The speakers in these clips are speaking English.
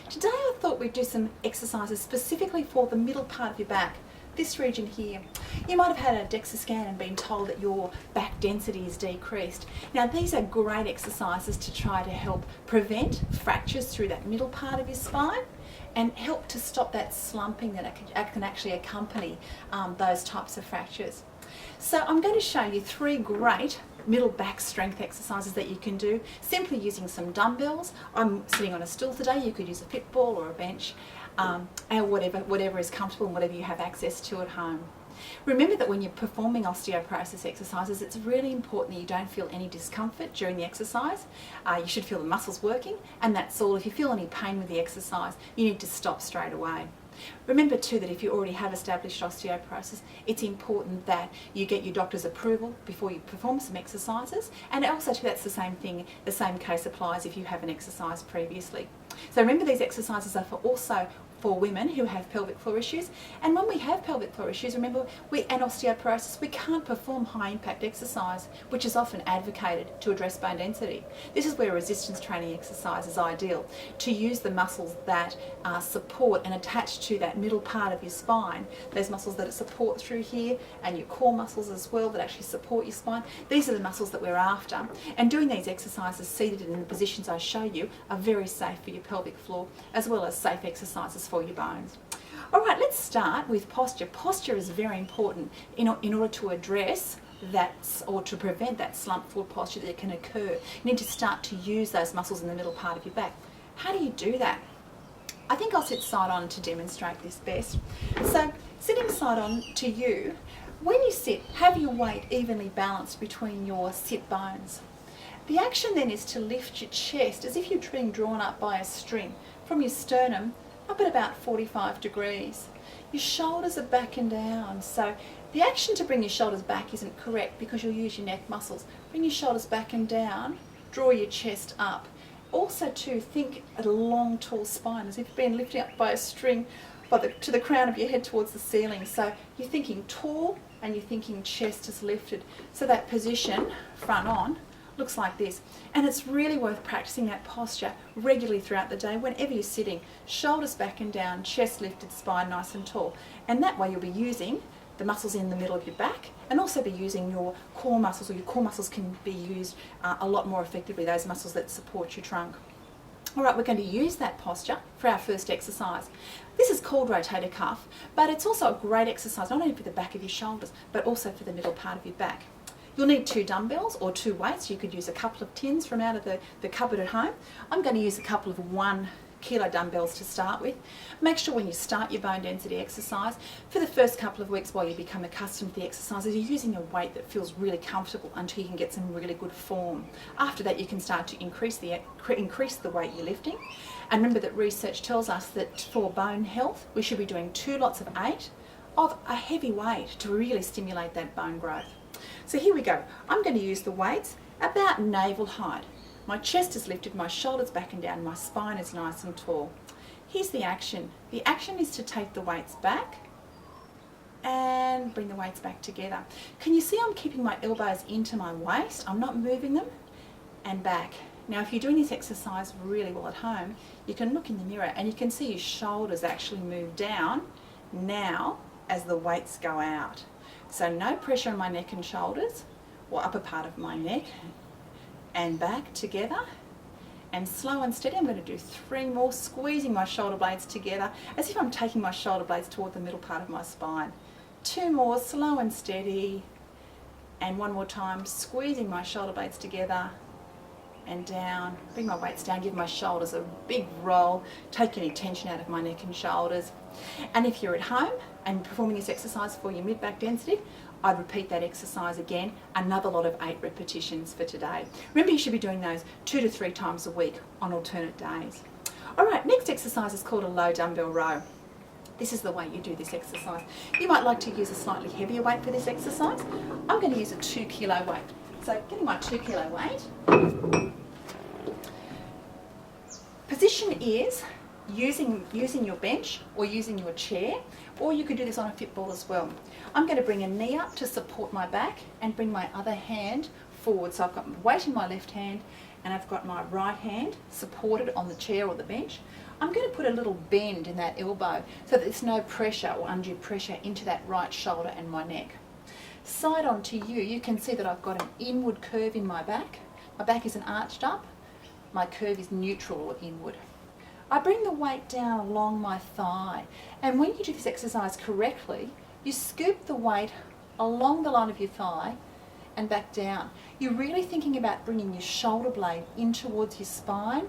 Today I thought we'd do some exercises specifically for the middle part of your back, this region here. You might have had a DEXA scan and been told that your back density is decreased. Now these are great exercises to try to help prevent fractures through that middle part of your spine and help to stop that slumping that can actually accompany those types of fractures. So I'm going to show you 3 great middle back strength exercises that you can do simply using some dumbbells. I'm sitting on a stool today. You could use a pit ball or a bench, and whatever is comfortable and whatever you have access to at home. Remember that when you're performing osteoporosis exercises, it's really important that you don't feel any discomfort during the exercise. You should feel the muscles working, and that's all. If you feel any pain with the exercise, you need to stop straight away. Remember too that if you already have established osteoporosis, it's important that you get your doctor's approval before you perform some exercises, and also too, that's the same thing, the same case applies if you haven't exercised previously. So remember, these exercises are also for women who have pelvic floor issues, and when we have pelvic floor issues, remember, and osteoporosis, we can't perform high impact exercise, which is often advocated to address bone density. This is where resistance training exercise is ideal, to use the muscles that support and attach to that middle part of your spine, those muscles that support through here, and your core muscles as well that actually support your spine. These are the muscles that we're after, and doing these exercises seated in the positions I show you are very safe for your pelvic floor, as well as safe exercises for your bones. Alright, let's start with posture. Posture is very important in order to address that, or to prevent that slump forward posture that can occur. You need to start to use those muscles in the middle part of your back. How do you do that? I think I'll sit side on to demonstrate this best. So, sitting side on to you, when you sit, have your weight evenly balanced between your sit bones. The action then is to lift your chest as if you're being drawn up by a string from your sternum up at about 45 degrees. Your shoulders are back and down, so the action to bring your shoulders back isn't correct because you'll use your neck muscles. Bring your shoulders back and down, draw your chest up. Also too, think at a long tall spine as if you've been lifted up by a string to the crown of your head towards the ceiling. So you're thinking tall and you're thinking chest is lifted. So that position, front on, looks like this, and it's really worth practicing that posture regularly throughout the day whenever you're sitting. Shoulders back and down, chest lifted, spine nice and tall, and that way you'll be using the muscles in the middle of your back and also be using your core muscles, or your core muscles can be used a lot more effectively, those muscles that support your trunk. Alright, we're going to use that posture for our first exercise. This is called rotator cuff, but it's also a great exercise not only for the back of your shoulders but also for the middle part of your back. You'll need 2 dumbbells or 2 weights. You could use a couple of tins from out of the cupboard at home. I'm going to use a couple of 1 kilo dumbbells to start with. Make sure when you start your bone density exercise, for the first couple of weeks while you become accustomed to the exercises, you're using a weight that feels really comfortable until you can get some really good form. After that, you can start to increase the weight you're lifting. And remember that research tells us that for bone health, we should be doing 2 lots of 8 of a heavy weight to really stimulate that bone growth. So here we go. I'm going to use the weights about navel height. My chest is lifted, my shoulders back and down, my spine is nice and tall. Here's the action. The action is to take the weights back and bring the weights back together. Can you see I'm keeping my elbows into my waist? I'm not moving them, and back. Now if you're doing this exercise really well at home, you can look in the mirror and you can see your shoulders actually move down now as the weights go out. So no pressure on my neck and shoulders, or upper part of my neck, and back together, and slow and steady. I'm going to do 3 more, squeezing my shoulder blades together as if I'm taking my shoulder blades toward the middle part of my spine. 2 more, slow and steady, and 1 more time, squeezing my shoulder blades together and down. Bring my weights down, give my shoulders a big roll, take any tension out of my neck and shoulders. And if you're at home and performing this exercise for your mid-back density, I'd repeat that exercise again, another lot of 8 repetitions for today. Remember, you should be doing those 2 to 3 times a week on alternate days. Alright, next exercise is called a low dumbbell row. This is the way you do this exercise. You might like to use a slightly heavier weight for this exercise. I'm going to use a 2 kilo weight. So getting my 2 kilo weight, position is using your bench or using your chair, or you could do this on a fit ball as well. I'm going to bring a knee up to support my back and bring my other hand forward. So I've got my weight in my left hand and I've got my right hand supported on the chair or the bench. I'm going to put a little bend in that elbow so that there's no pressure or undue pressure into that right shoulder and my neck. Side on to you, you can see that I've got an inward curve in my back. My back isn't arched up, my curve is neutral or inward. I bring the weight down along my thigh, and when you do this exercise correctly, you scoop the weight along the line of your thigh and back down. You're really thinking about bringing your shoulder blade in towards your spine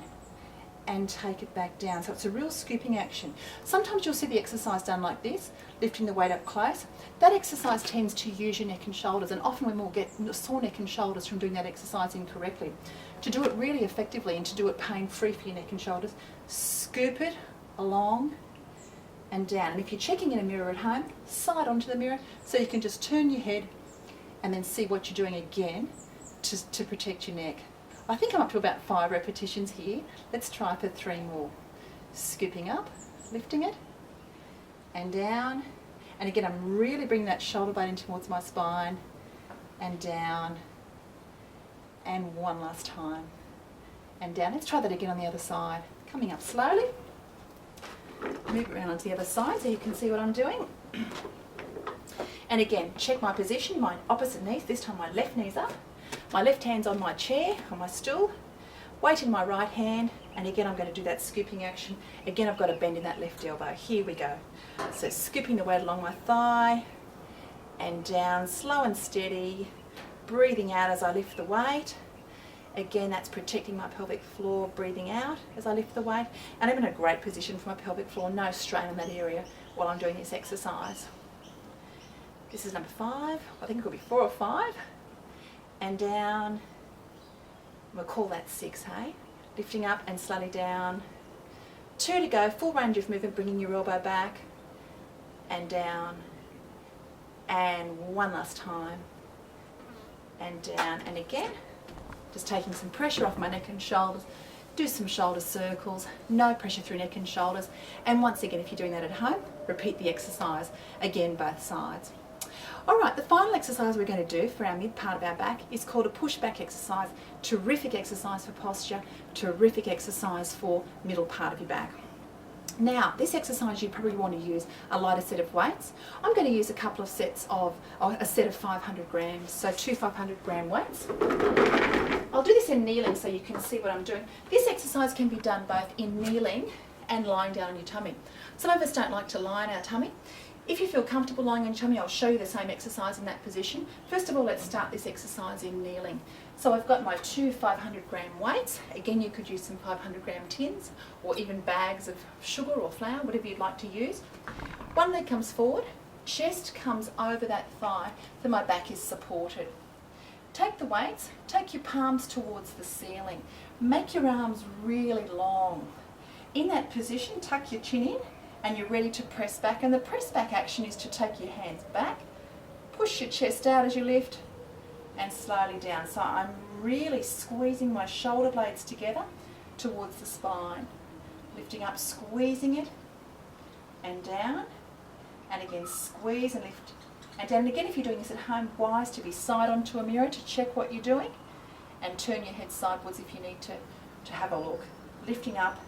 and take it back down. So it's a real scooping action. Sometimes you'll see the exercise done like this, lifting the weight up close. That exercise tends to use your neck and shoulders, and often women will get sore neck and shoulders from doing that exercise incorrectly. To do it really effectively and to do it pain-free for your neck and shoulders, scoop it along and down. And if you're checking in a mirror at home, side onto the mirror so you can just turn your head and then see what you're doing again to protect your neck. I think I'm up to about 5 repetitions here. Let's try for 3 more. Scooping up, lifting it, and down. And again, I'm really bringing that shoulder blade in towards my spine, and down, and one last time, and down. Let's try that again on the other side. Coming up slowly. Move around onto the other side so you can see what I'm doing. And again, check my position, my opposite knee. This time my left knee's up. My left hand's on my chair, on my stool, weight in my right hand, and again I'm going to do that scooping action. Again I've got a bend in that left elbow. Here we go. So scooping the weight along my thigh, and down, slow and steady, breathing out as I lift the weight. Again, that's protecting my pelvic floor, breathing out as I lift the weight. And I'm in a great position for my pelvic floor, no strain on that area while I'm doing this exercise. This is number 5, I think it could be 4 or 5. And down, we'll call that 6, hey? Lifting up and slowly down. 2 to go, full range of movement, bringing your elbow back and down. And one last time. And down, and again, just taking some pressure off my neck and shoulders. Do some shoulder circles, no pressure through neck and shoulders. And once again, if you're doing that at home, repeat the exercise, again, both sides. All right, the final exercise we're going to do for our mid part of our back is called a push-back exercise. Terrific exercise for posture, terrific exercise for middle part of your back. Now, this exercise you probably want to use a lighter set of weights. I'm going to use a couple of sets of, a set of 500 grams, so 2 500-gram weights. I'll do this in kneeling so you can see what I'm doing. This exercise can be done both in kneeling and lying down on your tummy. Some of us don't like to lie on our tummy. If you feel comfortable lying on your tummy, I'll show you the same exercise in that position. First of all, let's start this exercise in kneeling. So I've got my 2 500-gram weights. Again, you could use some 500-gram tins or even bags of sugar or flour, whatever you'd like to use. One leg comes forward, chest comes over that thigh, so my back is supported. Take the weights, take your palms towards the ceiling. Make your arms really long. In that position, tuck your chin in, and you're ready to press back. And the press back action is to take your hands back, push your chest out as you lift, and slowly down. So I'm really squeezing my shoulder blades together towards the spine. Lifting up, squeezing it, and down. And again, squeeze and lift, and down. And again, if you're doing this at home, wise to be side onto a mirror to check what you're doing, and turn your head sideways if you need to have a look. Lifting up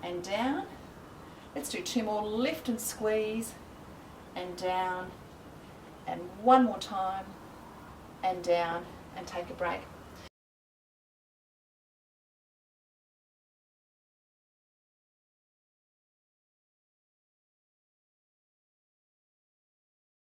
and down. Let's do 2 more. Lift and squeeze, and down, and one more time, and down, and take a break.